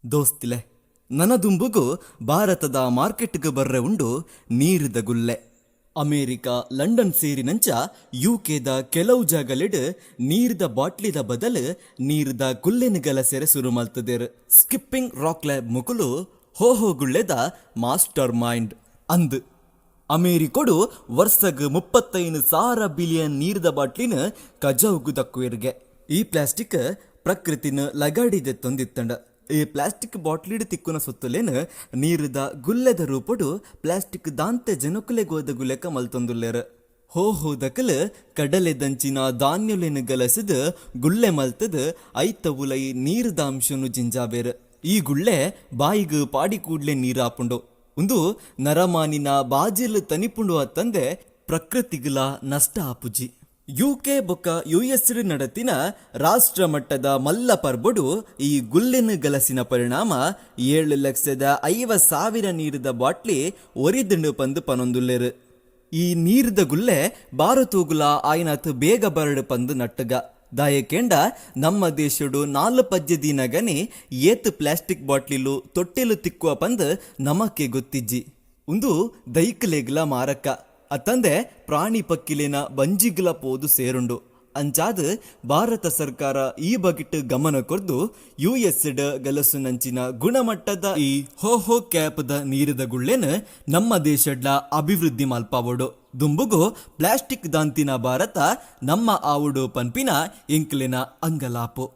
ದೋಸ್ತಿಲೆ ನನ್ನ ದುಂಬುಗು ಭಾರತದ ಮಾರ್ಕೆಟ್ಗೆ ಬರ್ರೆ ಉಂಡು ನೀರಿದ ಗುಲ್ಲೆ. ಅಮೇರಿಕ ಲಂಡನ್ ಸೇರಿನಂಚ ಯುಕೆದ ಕೆಲವು ಜಾಗಲೆಡ್ ನೀರಿದ ಬಾಟ್ಲಿದ ಬದಲು ನೀರಿದ ಗುಲ್ಲೆನಿಗಲ ಸೆರೆ ಶುರು ಮಲ್ತದೇರು. ಸ್ಕಿಪ್ಪಿಂಗ್ ರಾಕ್ ಲ್ಯಾಬ್ ಮುಕುಲು ಹೋಹೋ ಗುಳ್ಳೆದ ಮಾಸ್ಟರ್ ಮೈಂಡ್ ಅಂದ್ ಅಮೇರಿಕೊಡು ವರ್ಷಗ್ 35,000 ಬಿಲಿಯನ್ ನೀರಿದ ಬಾಟ್ಲಿನ ಕಜಾವುಗು ದಕ್ಕುವೆರ್ಗೆ. ಈ ಪ್ಲಾಸ್ಟಿಕ್ ಪ್ರಕೃತಿನ ಲಗಾಡಿದೆ ತೊಂದಿತ್ತಂಡ. ಈ ಪ್ಲಾಸ್ಟಿಕ್ ಬಾಟ್ಲಿಡ್ ತಿಕ್ಕುನ ಸುತ್ತಲೇನು ನೀರಿದ ಗುಲ್ಲೆದ ರೂಪಡು ಪ್ಲಾಸ್ಟಿಕ್ ದಾಂತೆ ಜನಕುಲೆಗೋದ ಗುಲೆಕ ಮಲ್ತೊಂದುಲ್ಲೇರು. ಹೋದಕಲ್ ಕಡಲೆ ದಂಚಿನ ಧಾನ್ಯಲೆನು ಗಲಸದ ಗುಳ್ಳೆ ಮಲ್ತದ ಐತ ಉಲೈ ನೀರಿದ ಅಂಶನು ಜಿಂಜಾಬೇರು. ಈ ಗುಳ್ಳೆ ಬಾಯಿಗೆ ಪಾಡಿ ಕೂಡ್ಲೆ ನೀರಾಪುಂಡು ಒಂದು ನರಮಾನಿನ ಬಾಜಿಲ್ ತನಿಪುಂಡು ಅತ್ತಂದೆ ಪ್ರಕೃತಿಗಲ ನಷ್ಟ ಆಪುಜಿ. ಯುಕೆ ಬೊಕ್ಕ US ನಡತಿನ ರಾಷ್ಟ್ರ ಮಟ್ಟದ ಮಲ್ಲ ಪರ್ಬೊಡು ಈ ಗುಲ್ಲೆನ ಗಲಸಿನ ಪರಿಣಾಮ 7,50,000 ನೀರಿದ ಬಾಟ್ಲಿ ಒರಿದಿಂಡು ಪಂದು ಪನೊಂದುಲ್ಲೇರು. ಈ ನೀರಿದ ಗುಲ್ಲೆ ಬಾರತೂಗುಲ ಆಯ್ನಾತ್ ಬೇಗ ಬರಡು ಪಂದು ನಟ್ಟಗ ದಾಯಕೆಂಡ ನಮ್ಮ ದೇಶಡು 4 ದಿನಗನೆ ಏತ್ ಪ್ಲಾಸ್ಟಿಕ್ ಬಾಟ್ಲಿಲು ತೊಟ್ಟೆಲು ತಿಕ್ಕುವ ಪಂದ್ ನಮಕ್ಕೆ ಗೊತ್ತಿಜ್ಜಿ. ಒಂದು ದೈಕ್ಲೆಗ್ಲ ಮಾರಕ ಅತ್ತಂದೆ ಪ್ರಾಣಿ ಪಕ್ಕಿಲೇನ ಬಂಜಿಗ್ಲ ಪೋದು ಸೇರುಂಡು. ಅಂಚಾದ ಭಾರತ ಸರ್ಕಾರ ಈ ಬಗೆಟ್ ಗಮನ ಕೊರ್ದು US ಗಲಸು ನಂಚಿನ ಗುಣಮಟ್ಟದ ಈ ಹೋಹೋ ಕ್ಯಾಪ್ದ ನೀರಿದ ಗುಳ್ಳೆನ ನಮ್ಮ ದೇಶಡ್ಲ ಅಭಿವೃದ್ಧಿ ಮಲ್ಪಾವೋಡು. ದುಂಬುಗು ಪ್ಲಾಸ್ಟಿಕ್ ದಾಂತಿನ ಭಾರತ ನಮ್ಮ ಆವುಡು ಪನ್ಪಿನ ಎಂಕ್ಲೆನ ಅಂಗಲಾಪು.